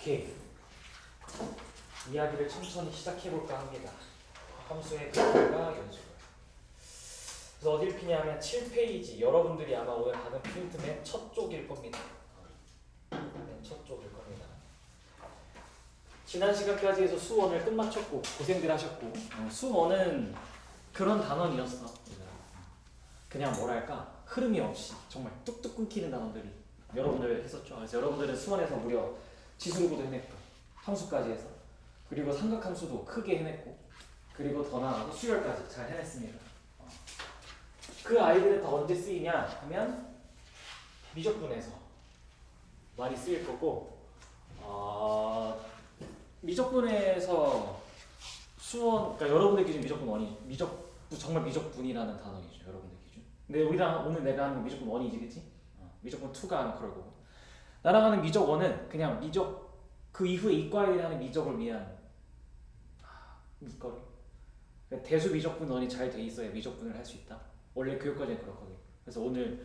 오케이. 이야기를 천천히 시작해볼까 합니다. 함수의 극한과 연속을. 그래서 어딜 피냐면 7페이지. 여러분들이 아마 오늘 받은 프린트 맨 첫 쪽일 겁니다. 맨 첫 쪽일 겁니다. 지난 시간까지 해서 수원을 끝마쳤고 고생들 하셨고 수원은 그런 단원이었어. 그냥 뭐랄까 흐름이 없이 정말 뚝뚝 끊기는 단원들이 여러분들 했었죠. 그래서 여러분들은 수원에서 무려 지수르고도 해냈고 함수까지 해서 그리고 삼각함수도 크게 해냈고 그리고 더 나아가서 수열까지 잘 해냈습니다. 그 아이들은 다 언제 쓰이냐 하면 미적분에서 많이 쓰일 거고 미적분에서 수원, 그러니까 여러분들 기준 미적분 원이 정말 미적분이라는 단어이죠. 여러분들 기준. 근데 우리랑 오늘 내가 하는 미적분 원이지, 그치? 미적분 2가 아마 그럴 거고. 나랑 하는 미적 원은 그냥 미적 그 이후에 이과에 하는 미적을 위한 밑거리. 그러니까 대수 미적분 원이 잘 돼 있어야 미적분을 할 수 있다. 원래 교육과정이 그렇거든요. 그래서 오늘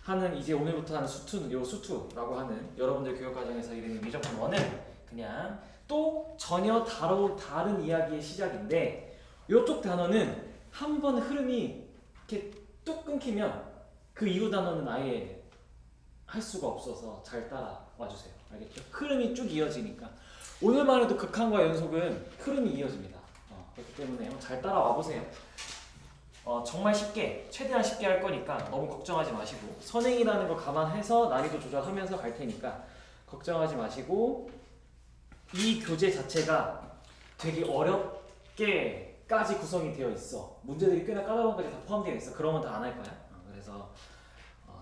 하는 이제 오늘부터 하는 수투라고 하는 여러분들 교육과정에서 이르는 미적분 원은 그냥 또 전혀 다른 이야기의 시작인데 이쪽 단어는 한 번 흐름이 이렇게 뚝 끊기면 그 이후 단어는 아예 할 수가 없어서 잘 따라와 주세요. 알겠죠? 흐름이 쭉 이어지니까 오늘만 해도 극한과 연속은 흐름이 이어집니다. 그렇기 때문에 잘 따라와 보세요. 정말 쉽게 최대한 쉽게 할 거니까 너무 걱정하지 마시고 선행이라는 거 감안해서 난이도 조절하면서 갈 테니까 걱정하지 마시고 이 교재 자체가 되게 어렵게까지 구성이 되어 있어. 문제들이 꽤나 까다로운 것까지 다 포함되어 있어. 그러면 다 안 할 거야. 그래서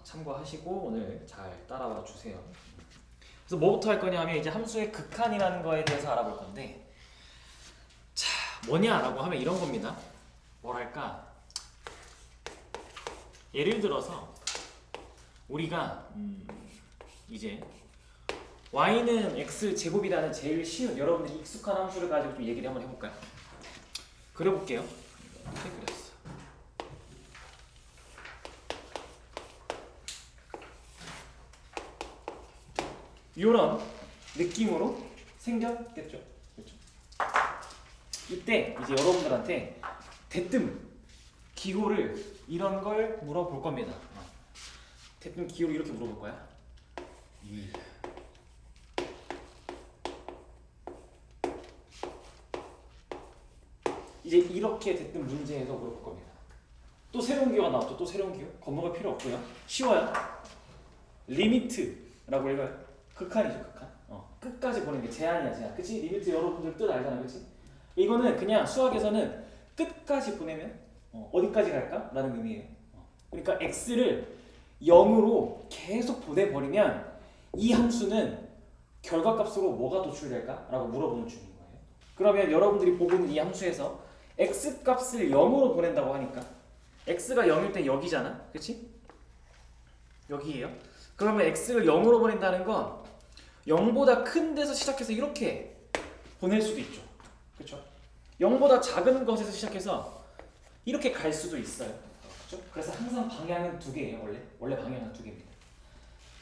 참고하시고 오늘 잘 따라와 주세요. 그래서 뭐부터 할 거냐 하면 이제 함수의 극한이라는 거에 대해서 알아볼 건데 자 뭐냐라고 하면 이런 겁니다. 뭐랄까 예를 들어서 우리가 이제 y는 x 제곱이라는 제일 쉬운 여러분들이 익숙한 함수를 가지고 좀 얘기를 한번 해볼까요? 그려볼게요. 이렇게 그렸어. 이런 느낌으로 생겼겠죠. 그렇죠? 이때 이제 여러분들한테 대뜸 기호를 이런 걸 물어볼 겁니다. 대뜸 기호를 이렇게 물어볼 거야. 이제 이렇게 대뜸 문제에서 물어볼 겁니다. 또 새로운 기호가 나왔죠. 또 새로운 기호. 겁먹을 필요 없고요. 쉬워요. 리미트라고 읽어요. 극한이죠, 극한. 끝까지 보는 게 제한이야, 제한. 그치? 리미트 여러분들 뜻 알잖아, 그치? 이거는 그냥 수학에서는 끝까지 보내면 어디까지 갈까? 라는 의미예요. 그러니까 x를 0으로 계속 보내버리면 이 함수는 결과값으로 뭐가 도출될까? 라고 물어보는 중인 거예요. 그러면 여러분들이 보고 있는 이 함수에서 x값을 0으로 보낸다고 하니까 x가 0일 때 여기잖아, 그치? 여기에요. 그러면 x를 0으로 보낸다는 건 0보다 큰 데서 시작해서 이렇게 보낼 수도 있죠. 그렇죠? 0보다 작은 것에서 시작해서 이렇게 갈 수도 있어요. 그렇죠? 그래서 항상 방향은 두 개예요. 원래 방향은 두 개입니다.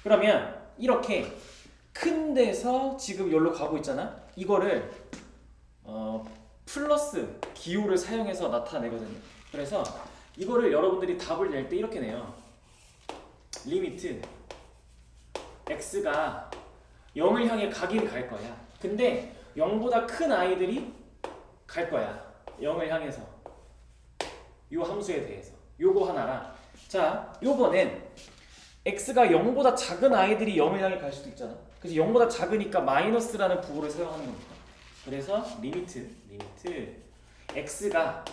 그러면 이렇게 큰 데서 지금 여기로 가고 있잖아. 이거를 플러스 기호를 사용해서 나타내거든요. 그래서 이거를 여러분들이 답을 낼 때 이렇게 내요. 리미트 x가 0을 향해 가긴 갈 거야. 근데 0보다 큰 아이들이 갈 거야. 0을 향해서. 요 함수에 대해서. 요거 하나랑 자, 요번엔 x가 0보다 작은 아이들이 0을 향해 갈 수도 있잖아. 그래서 0보다 작으니까 마이너스라는 부호를 사용하는 겁니다. 그래서 리미트 x가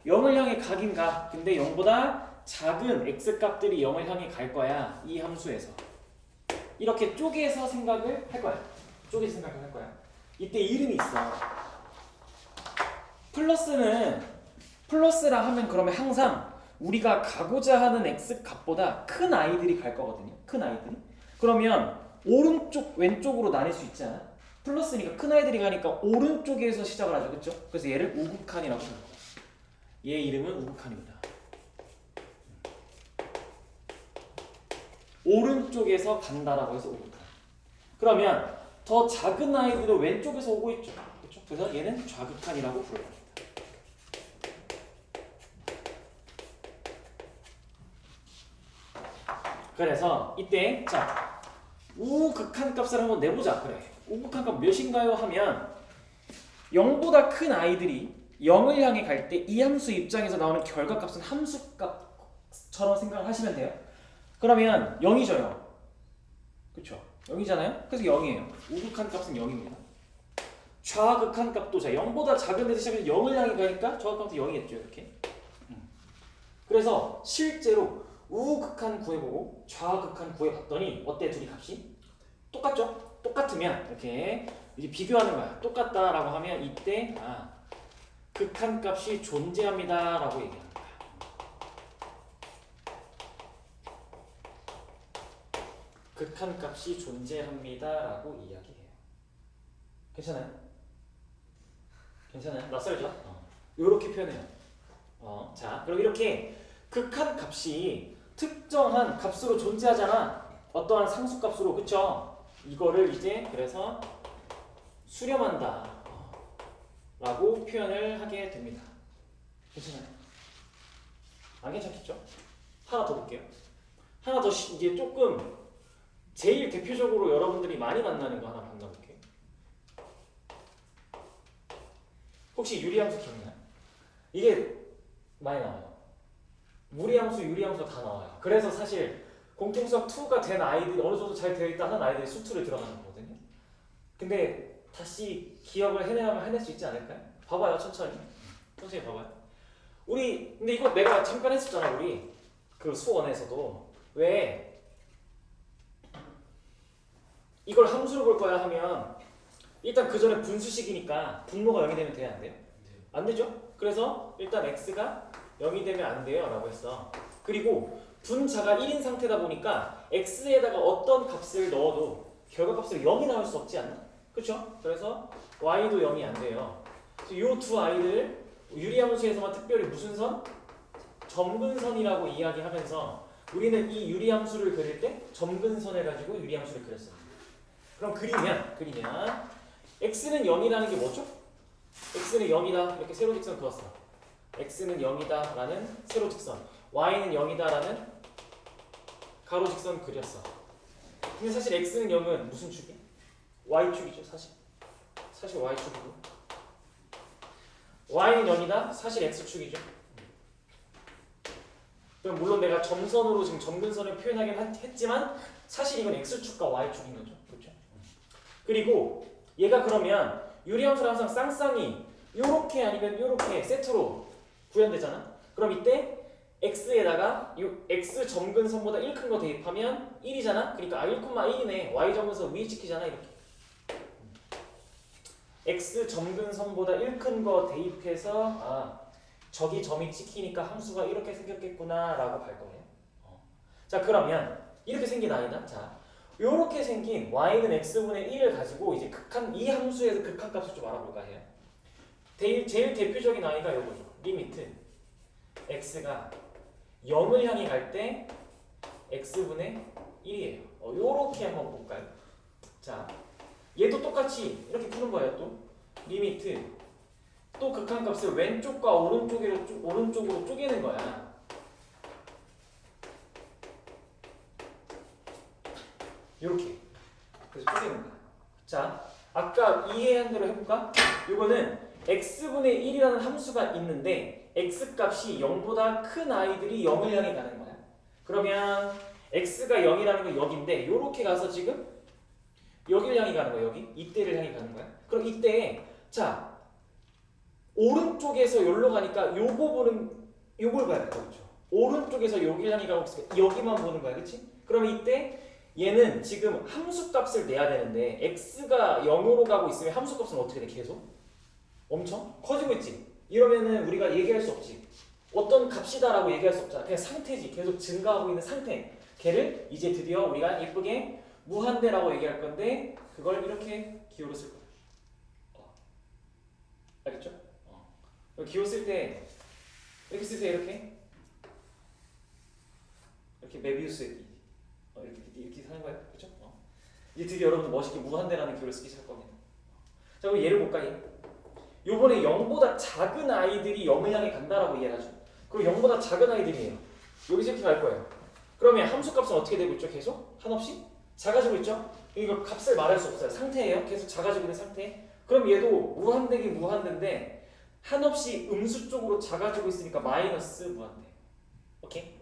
0을 향해 가긴 가. 근데 0보다 작은 x값들이 0을 향해 갈 거야. 이 함수에서. 이렇게 쪼개서 생각을 할 거야. 쪼개서 생각을 할 거야. 이때 이름이 있어. 플러스라 하면 그러면 항상 우리가 가고자 하는 x값보다 큰 아이들이 갈 거거든요. 큰 아이들이. 그러면 오른쪽 왼쪽으로 나뉠 수 있잖아. 플러스니까 큰 아이들이 가니까 오른쪽에서 시작을 하죠. 그렇죠? 그래서 얘를 우극한이라고 부르는 거야. 얘 이름은 우극한입니다. 오른쪽에서 간다라고 해서 우극한. 그러면 더 작은 아이들은 왼쪽에서 오고 있죠. 그렇죠? 그래서 얘는 좌극한이라고 불러요. 그래서 이때 자 우극한 값을 한번 내보자. 그래. 우극한 값 몇인가요? 하면 0보다 큰 아이들이 0을 향해 갈 때 이 함수 입장에서 나오는 결과값은 함수값처럼 생각을 하시면 돼요. 그러면 0이죠. 0. 그쵸? 0이잖아요? 그래서 0이에요. 우극한 값은 0입니다. 좌극한 값도 자 0보다 작은 데서 시작해서 0을 향해 가니까 좌극한도 0이겠죠. 이렇게. 그래서 실제로 우극한 구해보고 좌극한 구해봤더니 어때? 둘이 값이? 똑같죠? 똑같으면 이렇게 이제 비교하는 거야. 똑같다라고 하면 이때 극한 값이 존재합니다 라고 얘기하는 거야. 극한 값이 존재합니다 라고 이야기해요. 괜찮아요? 괜찮아요? 낯설죠? 이렇게 표현해요. 자, 그럼 이렇게 극한 값이 특정한 값으로 존재하잖아. 어떠한 상수값으로. 그쵸? 이거를 이제 그래서 수렴한다 라고 표현을 하게 됩니다. 괜찮아요? 안 괜찮겠죠? 하나 더 볼게요. 하나 더 이게 조금 제일 대표적으로 여러분들이 많이 만나는 거 하나 만나볼게요. 혹시 유리함수 기억나요? 이게 많이 나와요. 무리함수, 유리함수 다 나와요. 그래서 사실 공통수학 2가 된 아이들이 어느 정도 잘 되어 있다 하는 아이들이 수투를 들어가는 거거든요. 근데 다시 기억을 해내면 해낼 수 있지 않을까요? 봐봐요, 천천히. 천천히 봐봐요. 우리 근데 이거 내가 잠깐 했었잖아. 우리 그 수원에서도 왜 이걸 함수로 볼 거야 하면 일단 그 전에 분수식이니까 분모가 0이 되면 돼야 안 돼요? 안 되죠? 그래서 일단 x가 0이 되면 안 돼요 라고 했어. 그리고 분자가 1인 상태다 보니까 x에다가 어떤 값을 넣어도 결과값으로 0이 나올 수 없지 않나? 그쵸? 그래서 y도 0이 안 돼요. 이 두 아이들 유리함수에서만 특별히 무슨 선? 점근선이라고 이야기하면서 우리는 이 유리함수를 그릴 때 점근선을 가지고 유리함수를 그렸어요. 그럼 그리면 x는 0이라는 게 뭐죠? x는 0이다 이렇게 세로직선 그었어. x는 0이다 라는 세로직선, y는 0이다 라는 가로직선 그렸어. 근데 사실 x는 0은 무슨 축이? y축이죠. 사실 y축이고, y는 0이다 사실 x축이죠. 그럼 물론 내가 점선으로 지금 점근선을 표현하긴 했지만 사실 이건 x축과 y축인 거죠. 그렇죠? 그리고 얘가 그러면 유리함수를 항상 쌍쌍이 요렇게 아니면 요렇게 세트로 구현되잖아. 그럼 이때 x에다가 이 x 점근선보다 1 큰 거 대입하면 1이잖아. 그러니까 1,1이네. y 점근선 위에 찍히잖아. 이렇게 x 점근선보다 1 큰 거 대입해서 저기 점이 찍히니까 함수가 이렇게 생겼겠구나 라고 할 거예요. 자, 그러면 이렇게 생긴 아이다. 자, 요렇게 생긴 y는 x분의 1을 가지고 이제 이 함수에서 극한값을 좀 알아볼까 해요. 제일 대표적인 아이가 요거죠. 리미트 x가 0을 향해 갈 때 x분의 1이에요. 요렇게 한번 볼까요? 자, 얘도 똑같이 이렇게 푸는 거예요. 또 리미트 또 극한값을 왼쪽과 오른쪽으로 쪼개는 거야. 이렇게. 그래서 쪼개는 거야. 자, 아까 이해한 대로 해볼까? 이거는 x분의 1이라는 함수가 있는데 x값이 0보다 큰 아이들이 0을 향해 가는 거야. 그러면 x가 0이라는 건 여기인데 이렇게 가서 지금 여기를 향해 가는 거야. 여기 이때를 향해 가는 거야. 그럼 이때 자 오른쪽에서 여기로 가니까 요걸 봐야 돼. 그렇죠? 오른쪽에서 여기를 향해 가고 있으니까 여기만 보는 거야. 그치? 그러면 이때 얘는 지금 함수값을 내야 되는데 x가 0으로 가고 있으면 함수값은 어떻게 돼? 계속? 엄청 커지고 있지? 이러면은 우리가 얘기할 수 없지. 어떤 값이다라고 얘기할 수 없잖아. 그냥 상태지. 계속 증가하고 있는 상태. 걔를 이제 드디어 우리가 예쁘게 무한대라고 얘기할 건데 그걸 이렇게 기호로 쓸 거야. 알겠죠? 기호 쓸 때 이렇게 쓰세요. 이렇게 메비우스 이렇게 하는 거예요. 그렇죠? 이제 드디어 여러분 멋있게 무한대라는 기호를 쓰기 시작할 겁니다. 자, 그럼 예를 볼까? 요번에 0보다 작은 아이들이 0을 향해 간다라고 이해하죠. 그럼 0보다 작은 아이들이에요. 여기서 이렇게 갈 거예요. 그러면 함수값은 어떻게 되고 있죠? 계속 한없이 작아지고 있죠? 이거 값을 말할 수 없어요. 상태예요. 계속 작아지고 있는 상태. 그럼 얘도 무한대긴 무한대인데 한없이 음수 쪽으로 작아지고 있으니까 마이너스 무한대. 오케이?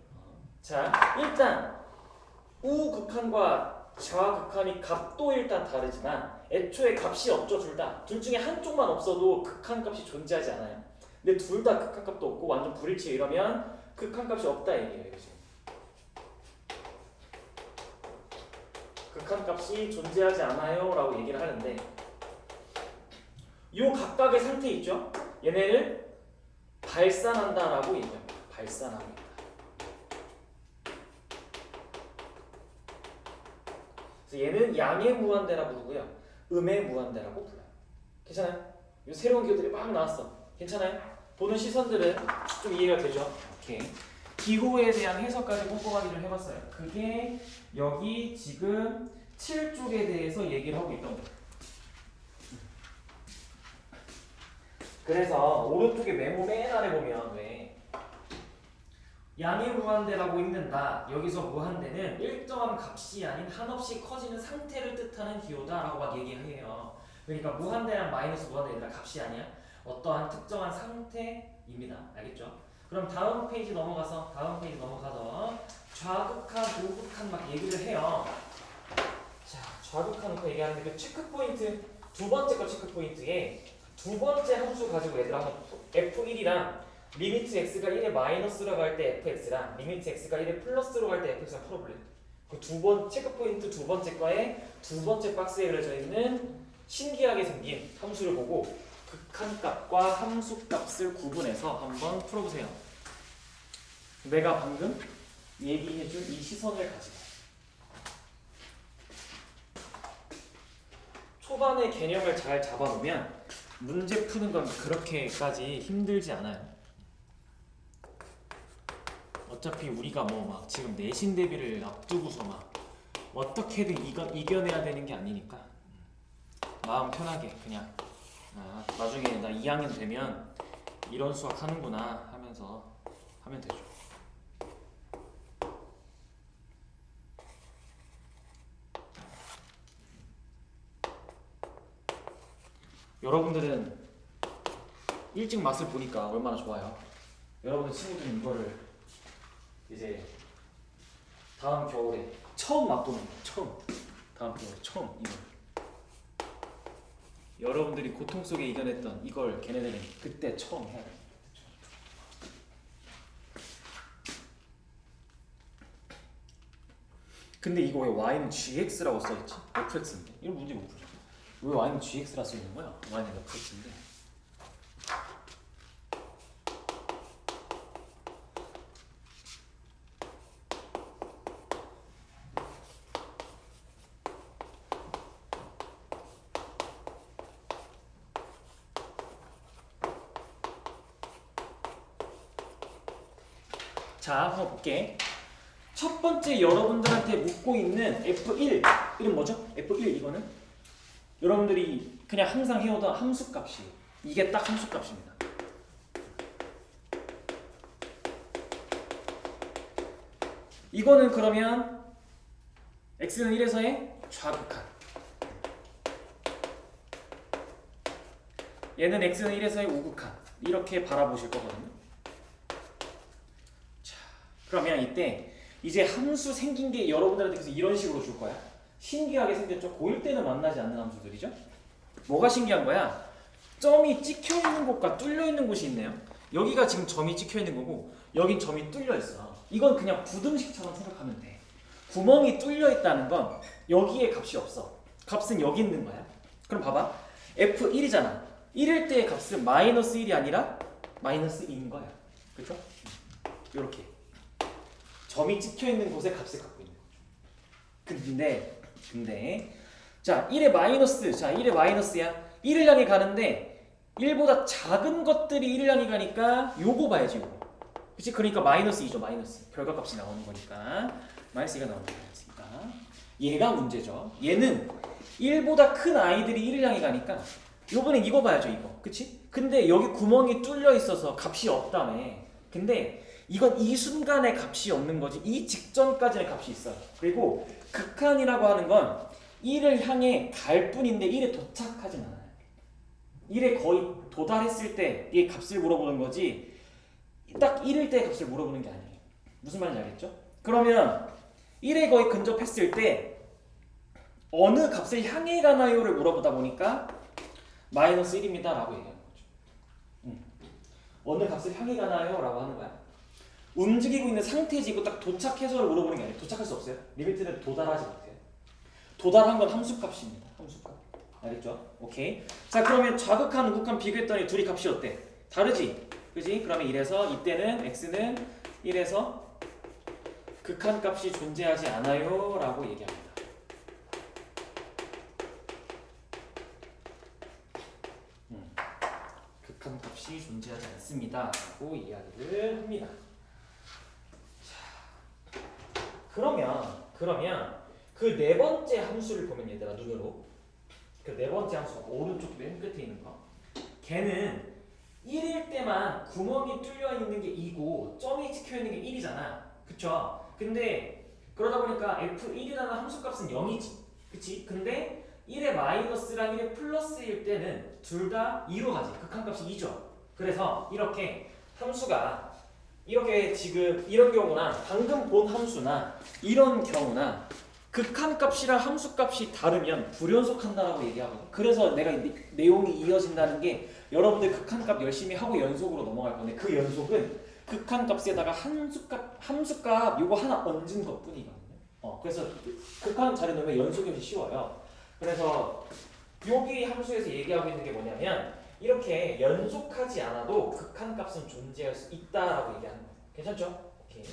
자, 일단 우극한과 좌극한이 값도 일단 다르지만 애초에 값이 없죠. 둘 다. 둘 중에 한쪽만 없어도 극한값이 존재하지 않아요. 근데 둘 다 극한값도 없고 완전 불일치 이러면 극한값이 없다 얘기예요. 이거 지금. 극한값이 존재하지 않아요 라고 얘기를 하는데 요 각각의 상태 있죠? 얘네를 발산한다 라고 얘기합니다. 발산하고 있다. 그래서 얘는 양의 무한대라고 부르고요. 음의 무한대라고 불러요. 괜찮아요? 요 새로운 기호들이 막 나왔어. 괜찮아요? 보는 시선들은 좀 이해가 되죠? 오케이. 기호에 대한 해석까지 꼼꼼하게 좀 해봤어요. 그게 여기 지금 7쪽에 대해서 얘기를 하고 있던 거예요. 그래서 오른쪽에 메모 맨 아래 보면 왜 양의 무한대라고 읽는다. 여기서 무한대는 일정한 값이 아닌 한없이 커지는 상태를 뜻하는 기호다라고 막 얘기해요. 그러니까 무한대랑 마이너스 무한대가 값이 아니야. 어떠한 특정한 상태입니다. 알겠죠? 그럼 다음 페이지 넘어가서 좌극한, 우극한 막 얘기를 해요. 자, 좌극한 거 얘기하는데 그 체크 포인트 두 번째 거 체크 포인트에 두 번째 함수 가지고 얘들 한번 f1이랑 리미트 x가 1에 마이너스로 갈 때 fx랑 리미트 x가 1에 플러스로 갈 때 fx랑 풀어볼래? 그 두 번 체크 포인트 두 번째 거에 두 번째 박스에 그려져 있는 신기하게 생긴 함수를 보고 극한값과 함수값을 구분해서 한번 풀어보세요. 내가 방금 얘기해준 이 시선을 가지고 초반에 개념을 잘 잡아놓으면 문제 푸는 건 그렇게까지 힘들지 않아요. 어차피 우리가 뭐 막 지금 내신 대비를 앞두고서 막 어떻게든 이겨내야 되는 게 아니니까 마음 편하게 그냥 나중에 나 2학년 되면 이런 수학 하는구나 하면서 하면 되죠. 여러분들은 일찍 맛을 보니까 얼마나 좋아요. 여러분들 친구들은 이거를 이제 다음 겨울에 처음 맛보는 거예요. 처음. 다음 겨울에 처음 이걸. 여러분들이 고통 속에 이겨냈던 이걸 걔네들은 그때 처음 해야 돼요. 근데 이거 왜 y는 gx라고 써있지? fx인데 이런 문제 못 풀죠. 왜 y는 gx라 써있는 거야? y는 fx인데. 자, 한번 볼게. 첫 번째 여러분들한테 묻고 있는 F1 이름 뭐죠? F1 이거는 여러분들이 그냥 항상 해오던 함수값이 이게 딱 함수값입니다. 이거는 그러면 x는 1에서의 좌극한 얘는 x는 1에서의 우극한 이렇게 바라보실 거거든요. 자, 그러면 이때 이제 함수 생긴 게 여러분들한테 그래서 이런 식으로 줄 거야. 신기하게 생겼죠? 고1 때는 만나지 않는 함수들이죠? 뭐가 신기한 거야? 점이 찍혀 있는 곳과 뚫려 있는 곳이 있네요. 여기가 지금 점이 찍혀 있는 거고 여긴 점이 뚫려 있어. 이건 그냥 부등식처럼 생각하면 돼. 구멍이 뚫려 있다는 건 여기에 값이 없어. 값은 여기 있는 거야. 그럼 봐봐. F1이잖아. 1일 때의 값은 마이너스 1이 아니라 마이너스 2인 거야. 그렇죠? 요렇게. 점이 찍혀 있는 곳에 값을 갖고 있는 거죠. 근데 자 1의 마이너스 자 1의 마이너스야. 1을 향해 가는데 1보다 작은 것들이 1을 향해 가니까 요거 봐야지 요거. 그치? 그러니까 마이너스 2죠. 마이너스. 결과값이 나오는 거니까 마이너스 2가 나오는 거니까 얘가 문제죠. 얘는 1보다 큰 아이들이 1을 향해 가니까 요번엔 이거 봐야죠. 이거. 그치? 근데 여기 구멍이 뚫려 있어서 값이 없다며. 근데 이건 이 순간에 값이 없는 거지. 이 직전까지는 값이 있어요. 그리고 극한이라고 하는 건 1을 향해 갈 뿐인데 1에 도착하진 않아요. 1에 거의 도달했을 때 이 값을 물어보는 거지 딱 1일 때 값을 물어보는 게 아니에요. 무슨 말인지 알겠죠? 그러면 1에 거의 근접했을 때 어느 값을 향해 가나요를 물어보다 보니까 마이너스 1입니다 라고 얘기하는 거죠. 어느 값을 향해 가나요? 라고 하는 거야. 움직이고 있는 상태지고 딱 도착해서를 물어보는 게 아니에요. 도착할 수 없어요. 리미트는 도달하지 못해요. 도달한 건 함수값입니다. 함수값. 알겠죠? 오케이. 자, 그러면 좌극한, 우극한 비교했더니 둘이 값이 어때? 다르지? 그지? 그러면 이래서 이때는 x는 1에서 극한 값이 존재하지 않아요 라고 얘기합니다. 극한 값이 존재하지 않습니다 라고 이야기를 합니다. 자, 그러면 그 네 번째 함수를 보면 얘들아 눈으로 그 네 번째 함수 오른쪽 맨 끝에 있는 거 걔는 1일 때만 구멍이 뚫려 있는 게 2고 점이 찍혀 있는 게 1이잖아. 그쵸? 근데 그러다 보니까 f1이라는 함수값은 0이지. 그치? 근데 1의 마이너스랑 1의 플러스일 때는 둘 다 2로 가지. 극한값이 2죠. 그래서 이렇게 함수가 이렇게 지금 이런 경우나 방금 본 함수나 이런 경우나 극한값이랑 함수값이 다르면 불연속한다라고 얘기하거든. 그래서 내가 내용이 이어진다는 게 여러분들 극한값 열심히 하고 연속으로 넘어갈 건데 그 연속은 극한값에다가 함수값 요거 하나 얹은 것뿐이거든요. 그래서 극한 자료 넣으면 연속이 훨씬 쉬워요. 그래서 여기 함수에서 얘기하고 있는 게 뭐냐면 이렇게 연속하지 않아도 극한값은 존재할 수 있다라고 얘기하는 거예요. 괜찮죠? 오케이.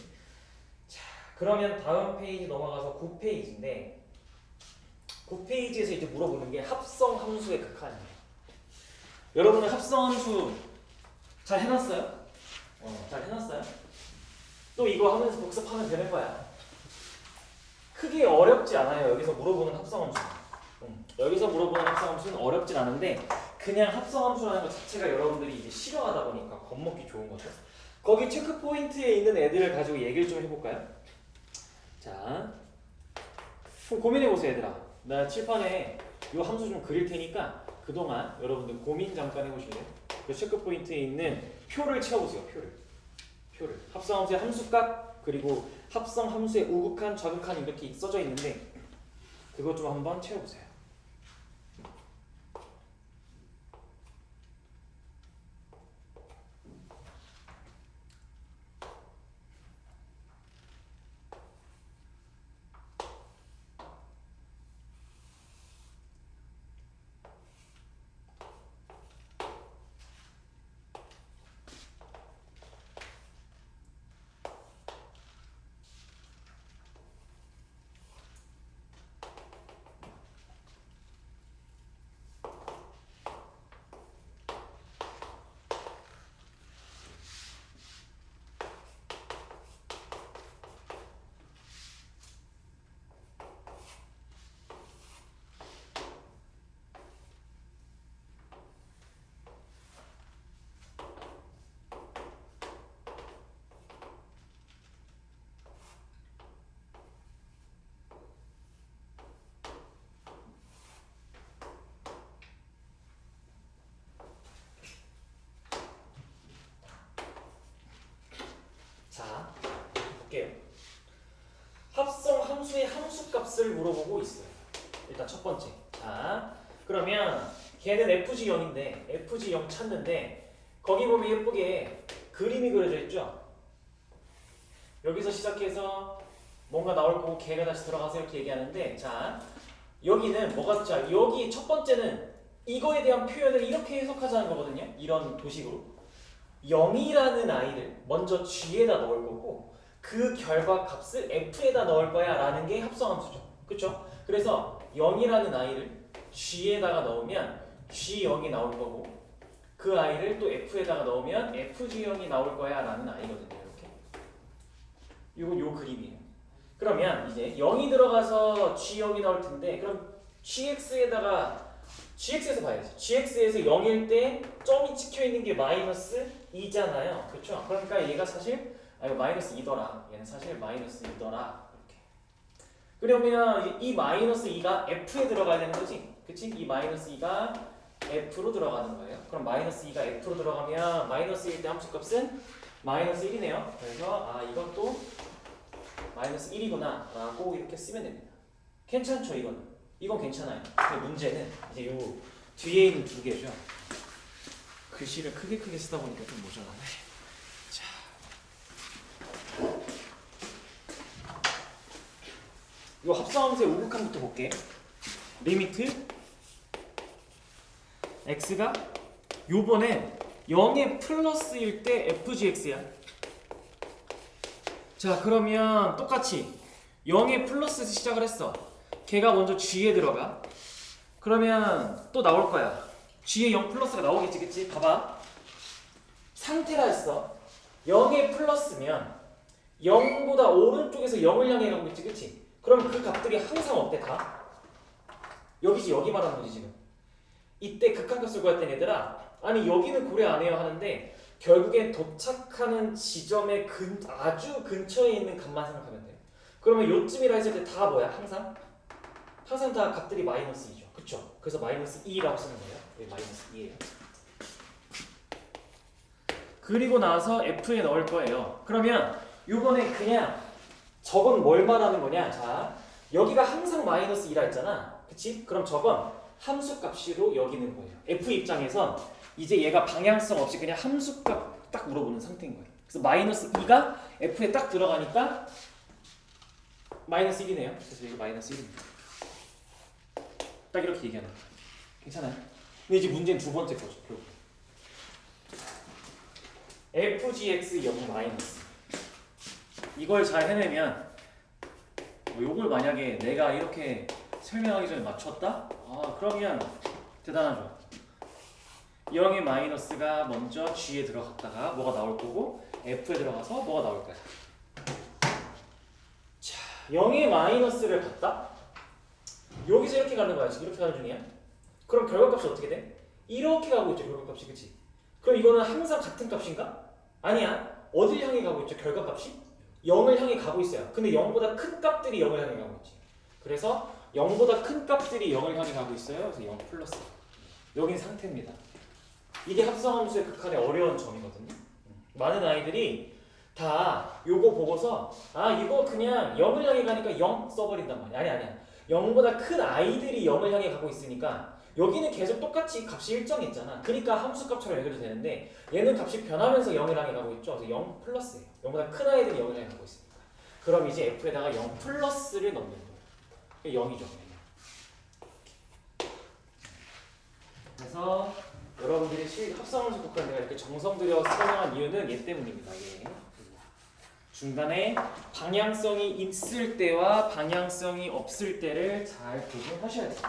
자, 그러면 다음 페이지 넘어가서 9페이지인데 9페이지에서 이제 물어보는 게 합성 함수의 극한이에요. 여러분은 합성 함수 잘 해놨어요? 잘 해놨어요? 또 이거 하면서 복습하면 되는 거야. 크게 어렵지 않아요. 여기서 물어보는 합성 함수. 여기서 물어보는 합성 함수는 어렵진 않은데 그냥 합성 함수라는 것 자체가 여러분들이 이제 싫어하다 보니까 겁먹기 좋은 거죠. 거기 체크 포인트에 있는 애들을 가지고 얘기를 좀 해볼까요? 자, 그럼 고민해보세요 얘들아. 나 칠판에 이 함수 좀 그릴 테니까 그동안 여러분들 고민 잠깐 해보실래요? 그 체크 포인트에 있는 표를 채워보세요. 표를 합성 함수의 함수값 그리고 합성 함수의 우극한, 좌극한 이렇게 써져 있는데 그것 좀 한번 채워보세요. 자, 볼게요. 합성 함수의 함수값을 물어보고 있어요. 일단 첫 번째. 자, 그러면 걔는 FG0인데 FG0 찾는데 거기 보면 예쁘게 그림이 그려져 있죠? 여기서 시작해서 뭔가 나올 거고 걔가 다시 들어가서 이렇게 얘기하는데 자, 여기는 뭐가 자, 여기 첫 번째는 이거에 대한 표현을 이렇게 해석하자는 거거든요. 이런 도식으로. 0이라는 아이를 먼저 G에다 넣을 거고 그 결과 값을 F에다 넣을 거야 라는 게 합성함수죠. 그쵸? 그래서 0이라는 아이를 G에다가 넣으면 G0이 나올 거고 그 아이를 또 F에다가 넣으면 FG0이 나올 거야 라는 아이거든요. 이렇게. 이건 요 그림이에요. 그러면 이제 0이 들어가서 g0이 나올 텐데 그럼 gx에다가 gx에서 봐야지. gx에서 0일 때 점이 찍혀 있는 게 마이너스 2잖아요. 그렇죠? 그러니까 얘가 사실 이거 마이너스 2더라. 얘는 사실 마이너스 2더라. 이렇게. 그러면 이 마이너스 2가 f에 들어가야 되는 거지. 그치? 이 마이너스 2가 f로 들어가는 거예요. 그럼 마이너스 2가 f로 들어가면 마이너스 1때 함수값은 마이너스 1이네요. 그래서 이것도 마이너스 1이구나 라고 이렇게 쓰면 됩니다. 괜찮죠? 이건 괜찮아요. 근데 문제는 이제 요 뒤에 있는 두 개죠. 글씨를 크게 쓰다 보니까 좀 모자라네. 자, 요 합성함수의 우극함부터 볼게. 리미트 x가 요번엔 0의 플러스일 때 fgx야. 자, 그러면 똑같이 0의 플러스에서 시작을 했어. 걔가 먼저 g에 들어가. 그러면 또 나올 거야. g에 0 플러스가 나오겠지, 그치? 봐봐. 상태라 했어. 0의 플러스면 0보다 오른쪽에서 0을 향해 가고 있지, 그치? 그럼 그 값들이 항상 어때, 다? 여기지, 여기 말하는 거지, 지금. 이때 극한값을 구할 땐 얘들아, 아니 여기는 고려 안 해요 하는데 결국엔 도착하는 지점의 아주 근처에 있는 값만 생각하면 돼요. 그러면 요쯤이라 했을 때 다 뭐야? 항상 다 값들이 마이너스 2죠. 그쵸? 그래서 마이너스 2라고 쓰는 거예요. 여기 마이너스 2예요. 그리고 나서 f에 넣을 거예요. 그러면 요번에 그냥 저건 뭘 말하는 거냐? 자, 여기가 항상 마이너스 2라 했잖아. 그치? 그럼 저건 함수값으로 여기는 거예요. f 입장에선 이제 얘가 방향성 없이 그냥 함수값 딱 물어보는 상태인 거예요. 그래서 마이너스 2가 f에 딱 들어가니까 마이너스 1이네요. 그래서 이거 마이너스 1입니다. 딱 이렇게 얘기하는 거예요. 괜찮아요? 근데 이제 문제는 두 번째 거죠. fgx 0 마이너스 이걸 잘 해내면 요걸 만약에 내가 이렇게 설명하기 전에 맞췄다? 그러면 대단하죠. 0의 마이너스가 먼저 g에 들어갔다가 뭐가 나올 거고 f에 들어가서 뭐가 나올 거야. 자, 0의 마이너스를 갖다 여기서 이렇게 가는 거야. 지금 이렇게 가는 중이야. 그럼 결과값이 어떻게 돼? 이렇게 가고 있죠. 결과값이. 그치? 그럼 이거는 항상 같은 값인가? 아니야. 어딜 향해 가고 있죠? 결과값이? 0을 향해 가고 있어요. 근데 0보다 큰 값들이 0을 향해 가고 있지. 그래서 0보다 큰 값들이 0을 향해 가고 있어요. 그래서 0 플러스. 여긴 상태입니다. 이게 합성함수의 극한의 어려운 점이거든요. 많은 아이들이 다 요거 보고서 이거 그냥 0을 향해 가니까 0 써버린단 말이야. 아니야. 0보다 큰 아이들이 0을 향해 가고 있으니까 여기는 계속 똑같이 값이 일정했잖아. 그러니까 함수값처럼 여겨도 되는데 얘는 값이 변하면서 0을 향해 가고 있죠. 그래서 0 플러스예요. 0보다 큰 아이들이 0을 향해 가고 있으니까. 그럼 이제 f에다가 0 플러스를 넣는 거예요. 0이죠. 그래서 여러분들이 합성함수 극한 내가 이렇게 정성 들여 설명한 이유는 얘 때문입니다. 예. 중간에 방향성이 있을 때와 방향성이 없을 때를 잘 구분하셔야 돼요.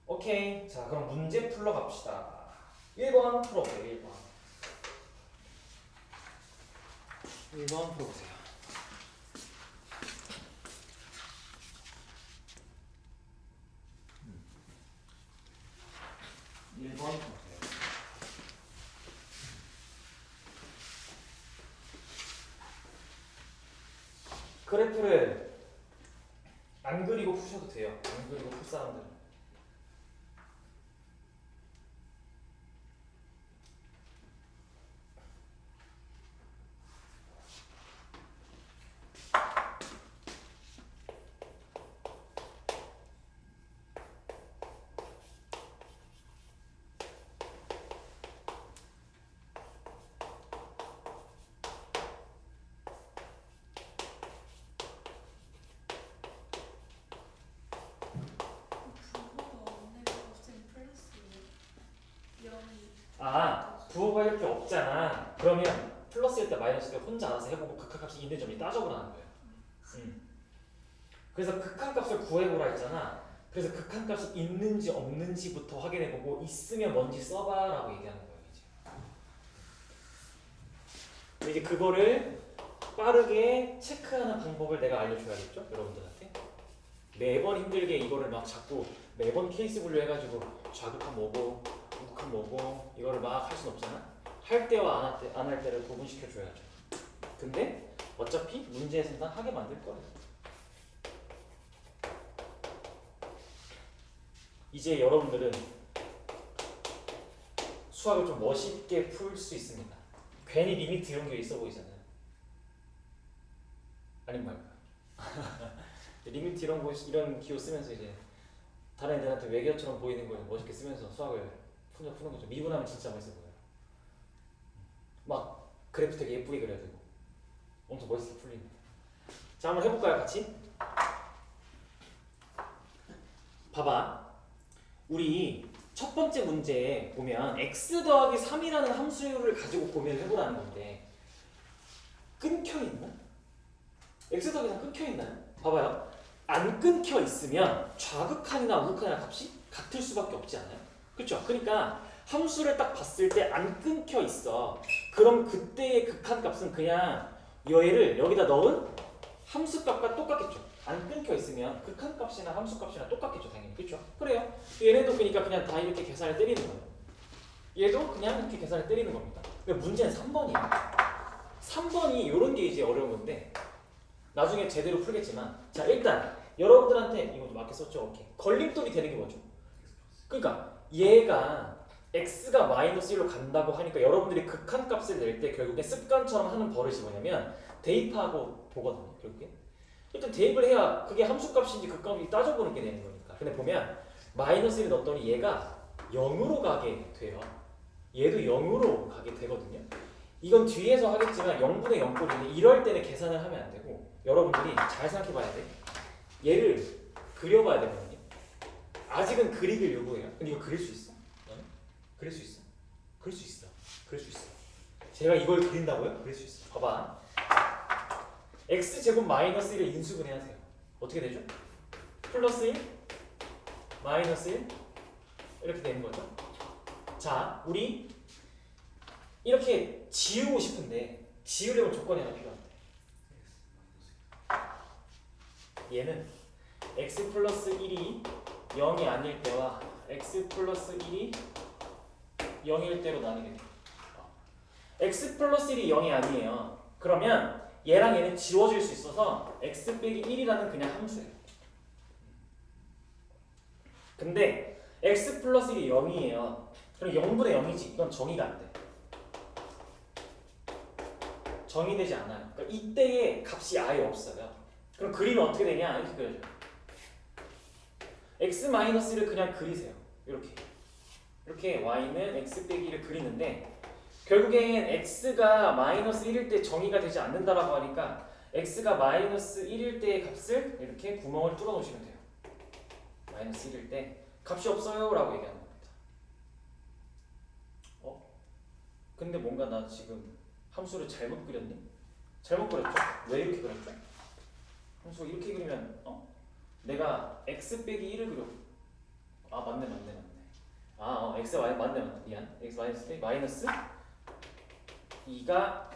오케이. 자, 그럼 문제 풀러 갑시다. 1번 풀어보세요. 1번 풀어보세요. 1번 풀어보세요. 그래프를 안 그리고 푸셔도 돼요. 안 그리고 풀 사람들은. 부호가 이렇게 없잖아. 그러면 플러스일 때 마이너스일 때 혼자 알아서 해보고 극한값이 있는 점이 따져보라는 거예요. 그래서 극한값을 구해보라 했잖아. 그래서 극한값이 있는지 없는지부터 확인해보고 있으면 뭔지 써봐라고 얘기하는 거예요. 이제. 이제 그거를 빠르게 체크하는 방법을 내가 알려줘야겠죠? 여러분들한테. 매번 힘들게 이거를 막 자꾸 매번 케이스 분류 해가지고 좌극한 뭐고 우극한 뭐고 이거를 막 할 순 없잖아. 할 때와 안 할 때를 구분시켜줘야죠. 근데 어차피 문제에서는 다 하게 만들 거예요. 이제 여러분들은 수학을 좀 멋있게 풀 수 있습니다. 괜히 리미트 이런 게 있어 보이잖아요. 아닌 말까? 리미트 이런 기호 쓰면서 이제 다른 애들한테 외계어처럼 보이는 걸 멋있게 쓰면서 수학을 푸는 거죠. 미분하면 진짜 멋있어 보여요. 막 그래프 되게 예쁘게 그려야 되고 엄청 멋있게 풀립니다. 자, 한번 해볼까요, 같이? 봐봐. 우리 첫 번째 문제에 보면 x 더하기 3이라는 함수를 가지고 고민을 해보라는 건데 끊겨있나? x 더하기 3 끊겨있나요? 봐봐요. 안 끊겨 있으면 좌극한이나 우극한이나 값이 같을 수밖에 없지 않아요? 그렇죠? 그러니까 함수를 딱 봤을 때 안 끊겨 있어. 그럼 그때의 극한값은 그냥 얘를 여기다 넣은 함수값과 똑같겠죠. 안 끊겨 있으면 극한값이나 함수값이나 똑같겠죠, 당연히. 그렇죠? 그래요. 얘네도 그냥 다 이렇게 계산을 때리는 거예요. 얘도 그냥 이렇게 계산을 때리는 겁니다. 근데 문제는 3번이에요. 3번이 이런 게 이제 어려운 건데 나중에 제대로 풀겠지만, 자, 일단 여러분들한테 이거 좀 맞게 썼죠? 오케이. 걸림돌이 되는 게 뭐죠? 그러니까 얘가 x가 마이너스 1로 간다고 하니까 여러분들이 극한값을 낼 때 결국에 습관처럼 하는 버릇이 뭐냐면 대입하고 보거든요. 결국에 일단 대입을 해야 그게 함수값인지 극값인지 따져보는 게 되는 거니까. 근데 보면 마이너스 1을 넣었더니 얘가 0으로 가게 돼요. 얘도 0으로 가게 되거든요. 이건 뒤에서 하겠지만 0분의 0꼴인데 이럴 때는 계산을 하면 안 되고 여러분들이 잘 생각해 봐야 돼. 얘를 그려봐야 되거든요. 아직은 그리기를 요구해요. 근데 이거 그릴 수 있어? 그릴 수 있어? 그릴 수 있어. 그릴 수 있어. 제가 이걸 그린다고요? 그릴 수 있어. 봐봐. x제곱 마이너스 1을 인수분해하세요. 어떻게 되죠? 플러스 1 마이너스 1 이렇게 되는 거죠. 자, 우리 이렇게 지우고 싶은데 지우려면 조건이 하나 필요한데 얘는 x 플러스 1이 0이 아닐 때와 x 플러스 1이 0일 때로 나누게 돼요. x 플러스 1이 0이 아니에요. 그러면 얘랑 얘는 지워질 수 있어서 x 빼기 1이라는 그냥 함수예요. 근데 x 플러스 1이 0이에요. 그럼 0분의 0이지. 이건 정의가 안 돼. 정의되지 않아요. 그러니까 이때의 값이 아예 없어요. 그럼 그리면 어떻게 되냐? 이렇게 그려줘요. x-1을 그냥 그리세요. 이렇게 y는 x 빼기 1을 그리는데 결국엔 x가 마이너스 1일 때 정의가 되지 않는다라고 하니까 x가 마이너스 1일 때의 값을 이렇게 구멍을 뚫어 놓으시면 돼요. 마이너스 1일 때 값이 없어요 라고 얘기하는 겁니다. 근데 뭔가 나 지금 함수를 잘못 그렸니? 잘못 그렸죠? 왜 이렇게 그렸죠? 함수가 이렇게 그리면 내가 x 빼기 1을 그려. 맞네. x 맞네. 미안. x 마이너스 2가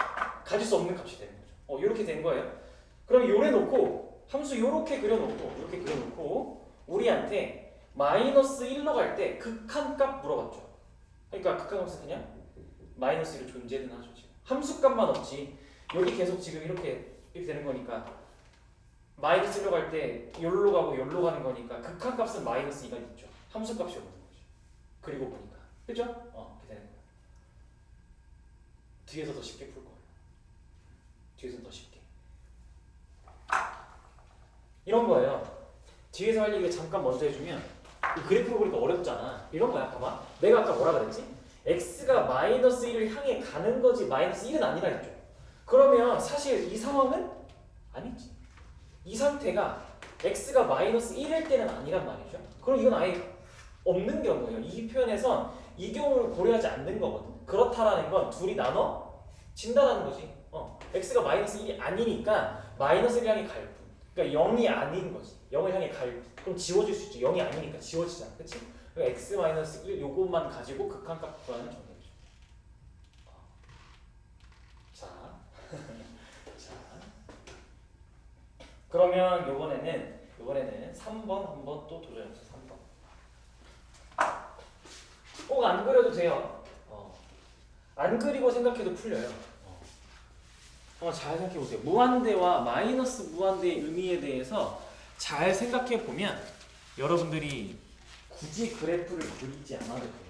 가질 수 없는 값이 되는 거죠. 이렇게 된 거예요. 그럼 요래 놓고 함수 요렇게 그려놓고 우리한테 마이너스 1로 갈 때 극한값 물어봤죠. 그러니까 극한값은 그냥 마이너스 1로 존재는 하죠. 지금 함수값만 없지 여기 계속 지금 이렇게 되는 거니까 마이너스 1로 갈 때 요로 가고 요로 가는 거니까 극한값은 마이너스 2가 있죠. 함수값이 없는 거죠. 그리고 보니까 그죠? 이렇게 되는 거예요. 뒤에서 더 쉽게 풀 거예요. 뒤에서 더 쉽게 이런 거예요. 뒤에서 할 얘기 잠깐 먼저 해주면 이 그래프로 보니까 어렵잖아. 이런 거야. 봐봐. 내가 아까 뭐라 그랬지? x가 마이너스 1을 향해 가는 거지 마이너스 1은 아니라 했죠. 그러면 사실 이 상황은 아니지. 이 상태가 x가 마이너스 1일 때는 아니란 말이죠. 그럼 이건 아예 없는 경우예요. 이 표현에선 이 경우를 고려하지 않는 거거든. 그렇다라는 건 둘이 나눠진다라는 거지. x가 마이너스 1이 아니니까 마이너스 1을 향해 갈 뿐. 그러니까 0이 아닌 거지. 0을 향해 갈 뿐. 그럼 지워질 수 있지. 0이 아니니까 지워지잖아. 그치? 그러니까 x 마이너스 1 요것만 가지고 극한값 구하는 정답이죠. 자, 그러면 요번에는 3번 한번 또 도전해보세요. 3번. 꼭 안 그려도 돼요. 안 그리고 생각해도 풀려요. 한번 잘 생각해보세요. 무한대와 마이너스 무한대의 의미에 대해서 잘 생각해보면 여러분들이 굳이 그래프를 그리지 않아도 돼요.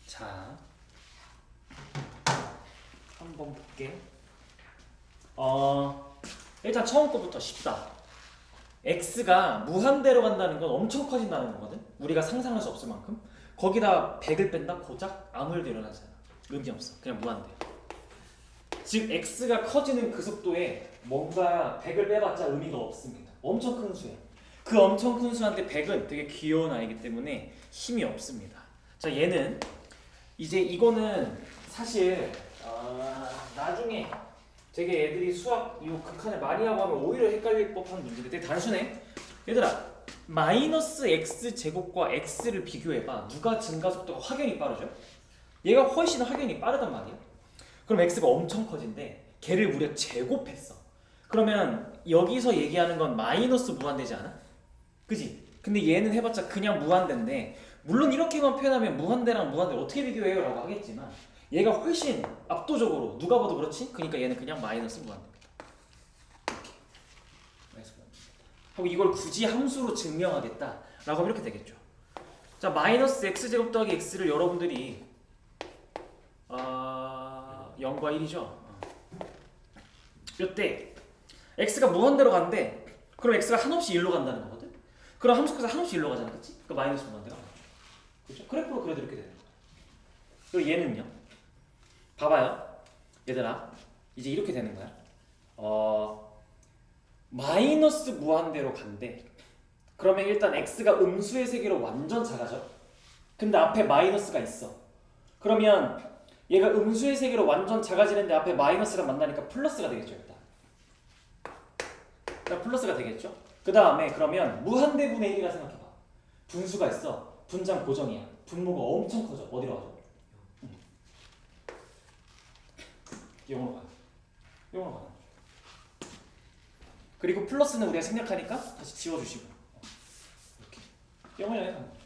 자, 한번 볼게. 일단 처음 거부터 쉽다. x가 무한대로 간다는 건 엄청 커진다는 거거든. 우리가 상상할 수 없을 만큼. 거기다 100을 뺀다? 고작 아무 일도 일어나지 않아. 의미 없어. 그냥 무한대. 즉 x가 커지는 그 속도에 뭔가 100을 빼봤자 의미가 없습니다. 엄청 큰 수야. 그 엄청 큰 수한테 100은 되게 귀여운 아이기 때문에 힘이 없습니다. 자, 얘는 이제 이거는 사실 나중에 되게 애들이 수학 이 극한을 많이 하고 하면 오히려 헷갈릴 법한 문제인데 되게 단순해. 얘들아, 마이너스 x 제곱과 x를 비교해봐. 누가 증가 속도가 확연히 빠르죠? 얘가 훨씬 확연히 빠르단 말이야. 그럼 x가 엄청 커진대. 걔를 무려 제곱했어. 그러면 여기서 얘기하는 건 마이너스 무한대지 않아? 그지? 근데 얘는 해봤자 그냥 무한대인데, 물론 이렇게만 표현하면 무한대랑 무한대 어떻게 비교해요? 라고 하겠지만 얘가 훨씬 압도적으로 누가 봐도 그렇지? 그러니까 얘는 그냥 마이너스 무한대입니다. 이렇게. 하고 이걸 굳이 함수로 증명하겠다 라고 하면 이렇게 되겠죠. 자, 마이너스 x제곱 더하기 x를 여러분들이 0과 1이죠. 이때 x가 무한대로 간대. 그럼 x가 한없이 1로 간다는 거거든. 그럼 함수께서 한없이 1로 가잖아. 그치? 그 마이너스 무한대가 맞죠. 그렇죠? 그래프로 그려도 이렇게 되는 거야. 그리고 얘는요. 봐봐요. 얘들아. 이제 이렇게 되는 거야. 마이너스 무한대로 간대. 그러면 일단 x가 음수의 세계로 완전 작아져. 근데 앞에 마이너스가 있어. 그러면 얘가 음수의 세계로 완전 작아지는데 앞에 마이너스가 만나니까 플러스가 되겠죠. 일단 플러스가 되겠죠. 그 다음에 그러면 무한대분의 1이라 생각해봐. 분수가 있어. 분장 고정이야. 분모가 엄청 커져. 어디로 가죠? 0으로 가요. 0으로 가요. 그리고 플러스는 우리가 생략하니까 다시 지워주시고 이렇게 0을 향해 가는 거죠.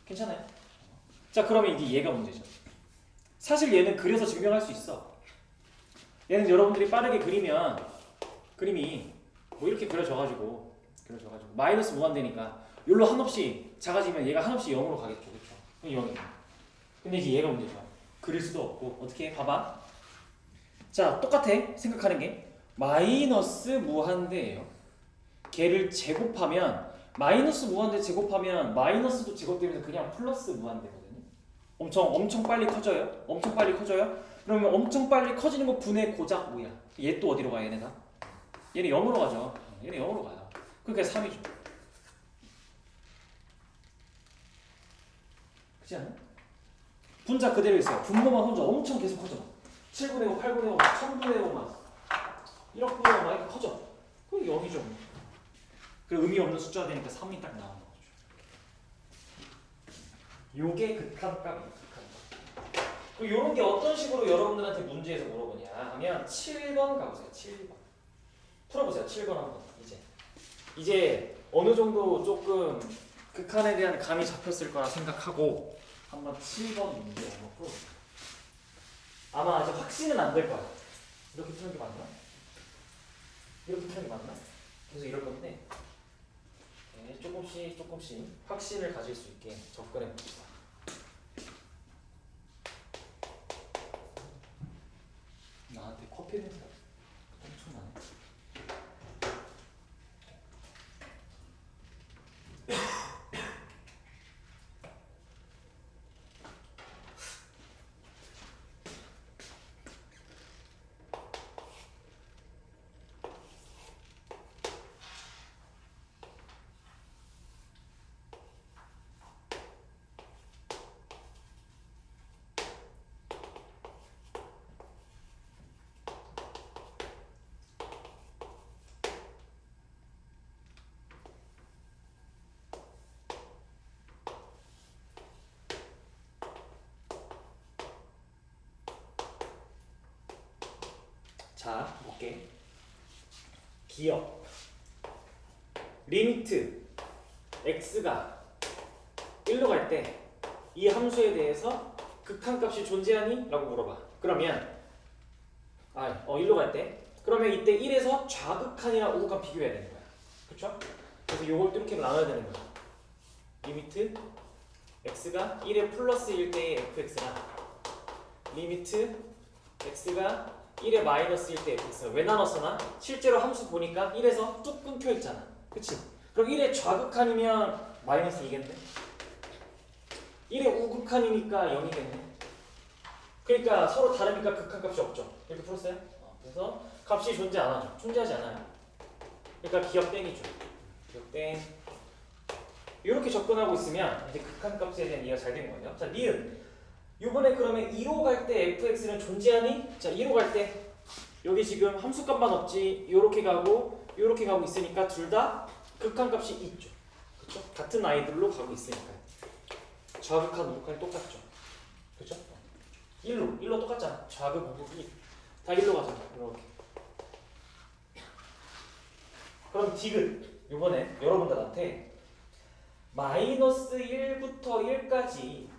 괜찮아요? 자, 그러면 이게 얘가 문제죠. 사실 얘는 그려서 증명할 수 있어. 얘는 여러분들이 빠르게 그리면 그림이 뭐 이렇게 그려져가지고 마이너스 무한대니까 여기로 한없이 작아지면 얘가 한없이 0으로 가겠죠. 그렇죠? 그럼 0이에요. 근데 이제 얘가 문제죠. 그릴 수도 없고 어떻게 해? 봐봐. 자, 똑같아. 생각하는 게 마이너스 무한대예요. 걔를 제곱하면 마이너스 무한대 제곱하면 마이너스도 제곱되면서 그냥 플러스 무한대거든요. 엄청 빨리 커져요. 엄청 빨리 커져요. 그러면 엄청 빨리 커지는 거 분의 고작 뭐야? 얘 또 어디로 가? 얘네가? 얘는 0으로 가죠. 얘는 0으로 가요. 그러니까 3이죠. 그렇지 않아요? 분자 그대로 있어요. 분모만 혼자 엄청 계속 커져. 7분의 5, 8분의 5, 1000분의 5만 1억분의 5만 이렇게 커져. 그럼 0이죠. 그 의미 없는 숫자가 되니까 3이 딱 나오는 거죠. 요게 극한값이에요. 극한값. 그리고 요런 게 어떤 식으로 여러분들한테 문제에서 물어보냐 하면 7번 가보세요. 7번. 풀어보세요. 7번 한번. 이제 어느 정도 조금 극한에 대한 감이 잡혔을 거라 생각하고 한번 7번 문제 한번 풀어보세요. 아마 아직 확신은 안 될 거야. 이렇게 푸는 게 맞나? 이렇게 푸는 게 맞나? 계속 이럴 건데 네, 조금씩 확신을 가질 수 있게 접근해 봅시다. 나한테 어떻게 된 거야? 엄청나네. 자, 볼게. 기억 리미트 x가 1로 갈 때 이 함수에 대해서 극한값이 존재하니? 라고 물어봐. 그러면 1로 갈 때 그러면 이때 1에서 좌극한이랑 우극한 비교해야 되는 거야. 그쵸? 그래서 요걸 이렇게 나눠야 되는 거야. 리미트 x가 1에 플러스일 때의 fx랑 리미트 x가 1에 마이너스일 때 fx가 왜 나눴어 나? 실제로 함수 보니까 1에서 뚝 끊겨 있잖아. 그치? 그럼 1에 좌극한이면 마이너스 2겠네? 1에 우극한이니까 0이겠네? 그러니까 서로 다르니까 극한값이 없죠. 이렇게 풀었어요? 그래서 값이 존재하지 않아요. 그러니까 기억 땡이죠. 기억 땡. 이렇게 접근하고 있으면 이제 극한값에 대한 이해가 잘 된 거예요. 자, 니은. 이번에 그러면 2로 갈 때 fx는 존재하니? 자, 2로 갈 때 여기 지금 함수값만 없지 요렇게 가고 있으니까 둘 다 극한값이 있죠. 그쵸? 같은 아이들로 가고 있으니까 좌극한 우극한이 똑같죠. 그쵸? 1로 똑같잖아. 좌극 우극이 다 1로 가잖아. 이렇게. 그럼 디귿 이번에 여러분들한테 마이너스 1부터 1까지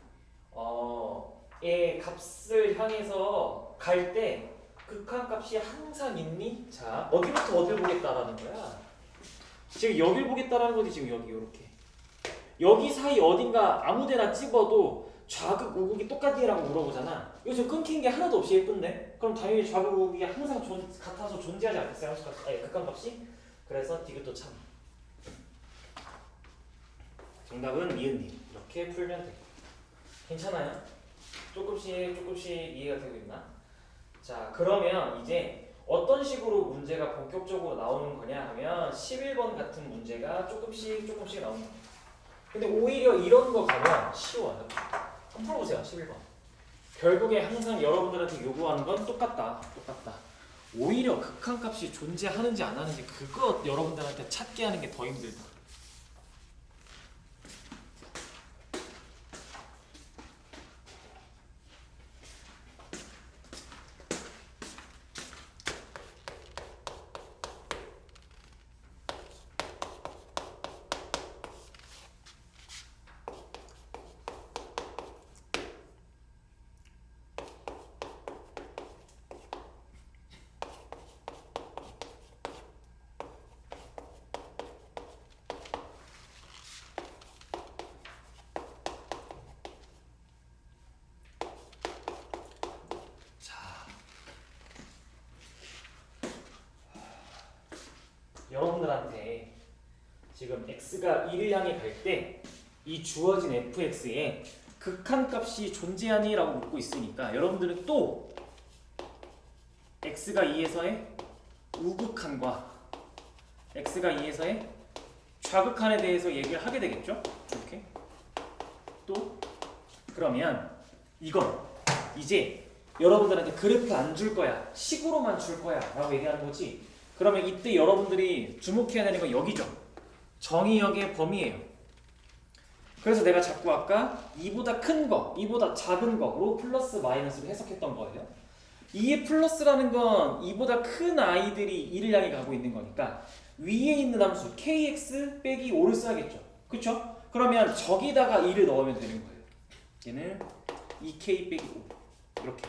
의 값을 향해서 갈 때 극한값이 항상 있니? 자, 어디부터 어딜 보겠다라는 거야. 지금 여길 보겠다라는 거지. 지금 여기 이렇게 여기 사이 어딘가 아무데나 찍어도 좌극 우극이 똑같니라고 물어보잖아. 이거 지금 끊긴 게 하나도 없이 예쁜데? 그럼 당연히 좌극 우극이 항상 같아서 존재하지 않겠어요? 극한값이? 그래서 디귿도 참. 정답은 니은님. 이렇게 풀면 돼. 괜찮아요? 조금씩 이해가 되고 있나? 자, 그러면 이제 어떤 식으로 문제가 본격적으로 나오는 거냐 하면 11번 같은 문제가 조금씩 나오는 거예요. 근데 오히려 이런 거 가면 쉬워요. 한번 풀어보세요. 11번. 결국에 항상 여러분들한테 요구하는 건 똑같다. 오히려 극한값이 존재하는지 안 하는지 그거 여러분들한테 찾게 하는 게 더 힘들다. 여러분들한테 지금 x가 1을 향해 갈 때 이 주어진 fx에 극한값이 존재하니? 라고 묻고 있으니까 여러분들은 또 x가 2에서의 우극한과 x가 2에서의 좌극한에 대해서 얘기를 하게 되겠죠? 이렇게 또 그러면 이건 이제 여러분들한테 그래프 안 줄 거야, 식으로만 줄 거야 라고 얘기하는 거지. 그러면 이때 여러분들이 주목해야 되는 건 여기죠. 정의역의 범위예요. 그래서 내가 자꾸 아까 2보다 큰 거, 2보다 작은 거로 플러스 마이너스로 해석했던 거예요. 2의 플러스라는 건 2보다 큰 아이들이 2를 향해 가고 있는 거니까 위에 있는 함수 kx 빼기 5를 써야겠죠. 그쵸? 그러면 저기다가 2를 넣으면 되는 거예요. 얘는 2k 빼기 5 이렇게.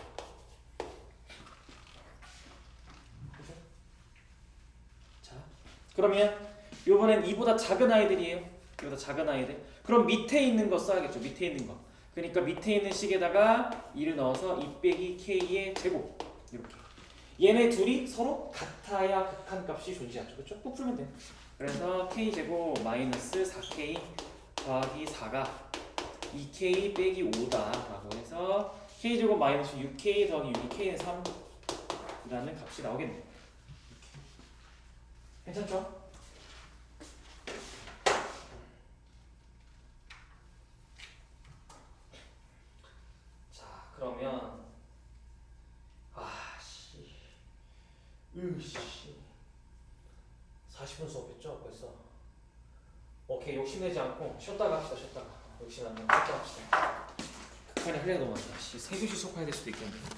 그러면 요번엔 2보다 작은 아이들이에요. 이보다 작은 아이들. 그럼 밑에 있는 거 써야겠죠. 밑에 있는 거. 그러니까 밑에 있는 식에다가 2를 넣어서 2 빼기 k의 제곱 이렇게. 얘네 둘이 서로 같아야 극한값이 존재하죠. 그렇죠? 꼭 풀면 돼. 그래서 k제곱 마이너스 4k 더하기 4가 2k 빼기 5다라고 해서 k제곱 마이너스 6k 더하기 6k는 3이라는 값이 나오겠네. 괜찮죠? 자, 그러면 아씨, 으씨, 40분 수업했죠 벌써. 오케이, 욕심내지 않고 쉬었다가 합시다. 쉬었다가 욕심 안 내고 쉬었다가 합시다. 극한의 할애가 너무 많다. 3교시 수업해야 될 수도 있겠네.